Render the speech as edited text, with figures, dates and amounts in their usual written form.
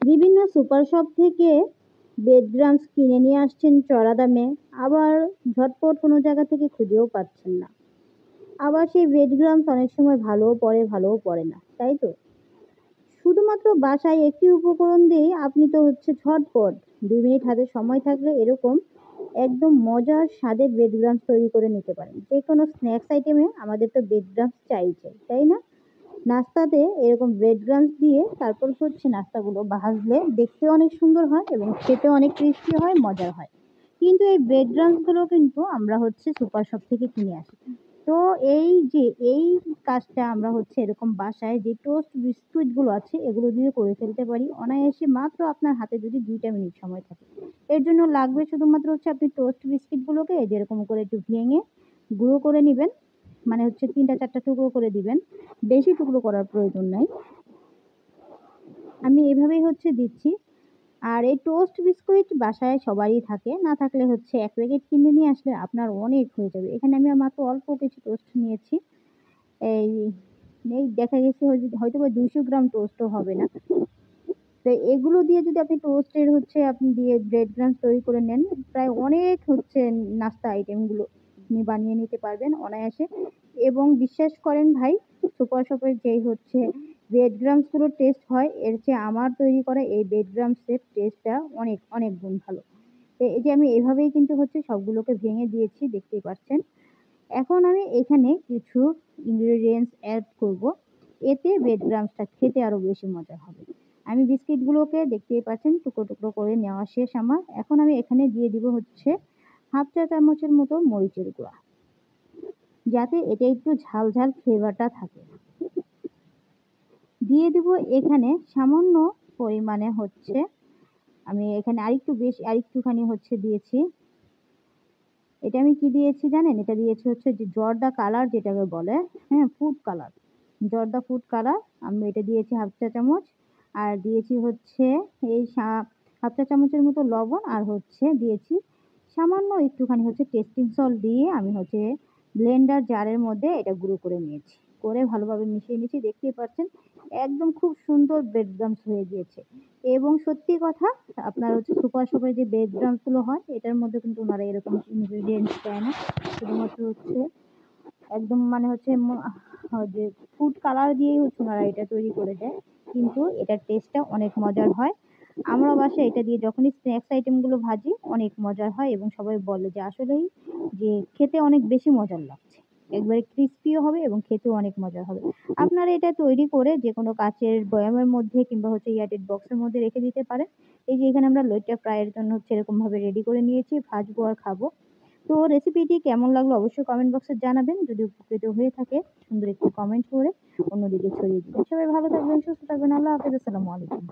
বিভিন্ন super shop থেকে bed grams কিনে নিয়ে আসছেন চড়া দামে, আবার ঝটপট কোনো জায়গা থেকে খুঁজেও পাচ্ছেন না। আবার সেই বেড গ্রামস অনেক সময় ভালোও পড়ে, ভালোও পড়ে না, তাই তো? শুধুমাত্র বাসায় একটি উপকরণ দিয়েই আপনি তো ঝটপট ২ মিনিট হাতে সময় থাকলে এরকম একদম মজার স্বাদের ব্রেড ক্রাম্বস তৈরি করে নিতে পারেন। যেকোনো স্ন্যাকস আইটেমে আমাদের তো ব্রেড ক্রাম্বস চাই, তাই না? নাস্তাতে এরকম ব্রেড ক্রাম্বস দিয়ে তারপর নাস্তাগুলো ভাজলে দেখতে অনেক সুন্দর হয় এবং খেতে অনেক টেস্টি হয়, মজার হয়। কিন্তু এই ব্রেড ক্রাম্বস গুলো কিন্তু আমরা সুপার শপ থেকে কিনে আসি। তো এই কাজটা আমরা এরকম বাসায় যে টোস্ট বিস্কুট গুলো আছে এগুলো দিয়ে করে ফেলতে পারি অনায়াসে, মাত্র আপনার হাতে যদি ২টা মিনিট সময় থাকে। এর জন্য লাগবে শুধুমাত্র আপনি টোস্ট বিস্কিট গুলোকে যেরকম করে একটু ভেঙে গুঁড়ো করে নিবেন। মানে ৩টা ৪টা টুকরো করে দিবেন। বেশি টুকরো করার প্রয়োজন নাই। আমি এভাবেই দিচ্ছি। আর এই টোস্ট বিস্কুট বাসায় সবারই থাকে। না থাকলে ১ প্যাকেট কিনে নিয়ে আসলে আপনার অনেক হয়ে যাবে। এখানে আমি মাত্র অল্প কিছু টোস্ট নিয়েছি। এই এই দেখা গেছে হয়তোবা ২০০ গ্রাম টোস্টও হবে না। তো এগুলো দিয়ে যদি আপনি টোস্টের আপনি দিয়ে ব্রেড ক্রাম্বস তৈরি করে নেন, প্রায় অনেক নাস্তা আইটেমগুলো আপনি বানিয়ে নিতে পারবেন অনায়াসে। এবং বিশ্বাস করেন ভাই, সুপার শপের যেই ব্রেড ক্রাম্বস গুলোর টেস্ট হয় এর চেয়ে আমার তৈরি করা এই ব্রেড ক্রাম্বস এর টেস্টটা অনেক, অনেক গুণ ভালো। তো এই যে আমি এভাবেই কিন্তু সবগুলোকে ভেঙে দিয়েছি, দেখতেই পাচ্ছেন। এখন আমি এখানে কিছু ingredients এড করব। এতে ব্রেড ক্রাম্বসটা খেতে আরো বেশি মজা হবে। আমি বিস্কিটগুলোকে দেখতেই পাচ্ছেন টুকরো, টুকরো করে নেওয়া শেষ আমার। এখন আমি এখানে দিয়ে দিব 1/2 চা চামচের মতো মরিচের গুঁড়া। যাতে এটা একটু ঝাল, ঝাল ফ্লেভারটা থাকে। দিয়ে দিব এখানে সামান্য পরিমাণে আমি এখানে আরেকটুখানি দিয়েছি। এটা আমি কি দিয়েছি জানেন? এটা দিয়েছি যে জর্দা কালার যেটাকে বলে, হ্যাঁ? Food colour. জর্দা ফুড কালার আমি এটা দিয়েছি 1/2 চা চামচ। আর দিয়েছি এই 1/2 চা চামচের মতো লবণ, আর দিয়েছি সামান্য একটুখানি টেস্টিং সল্ট দিয়ে আমি ব্লেন্ডার জারের মধ্যে এটা গুঁড়ো করে নিয়েছি। করে ভালোভাবে মিশিয়ে নিয়েছি। দেখতেই পাচ্ছেন একদম খুব সুন্দর ব্রেড ক্রাম্বস হয়ে গিয়েছে। এবং সত্যি কথা, আপনার সুপার শপে যে ব্রেড ক্রাম্বস গুলো হয় এটার মধ্যে কিন্তু ওনারা এরকম ingredients দেয় না। শুধুমাত্র একদম মানে যে ফুড কালার দিয়েই ওনারা এটা তৈরি করে দেয়। কিন্তু এটার টেস্টটা অনেক মজার হয়। আমরা বাসায় এটা দিয়ে যখনই স্ন্যাকস আইটেম গুলো ভাজি অনেক মজার হয় এবং সবাই বলে যে আসলেই যে খেতে অনেক বেশি মজার লাগছে। একবারে ক্রিসপিও হবে এবং খেতেও অনেক মজার হবে। আপনারা এটা তৈরি করে যেকোনো কাঁচের বয়ামের মধ্যে কিংবা এয়ারটাইট বক্সের মধ্যে রেখে দিতে পারেন। এই যে এখানে আমরা লইট্টা ফ্রাই এর জন্য এরকম ভাবে রেডি করে নিয়েছি। ভাজবো আর খাবো। তো রেসিপিটি কেমন লাগলো অবশ্যই কমেন্ট বক্সে জানাবেন। যদি উপকৃত হয়ে থাকে সুন্দর একটি কমেন্ট করে অন্যদিকে ছড়িয়ে দিবেন। সবাই ভালো থাকবেন, সুস্থ থাকবেন। আল্লাহ হাফেজ। আসসালামু আলাইকুম।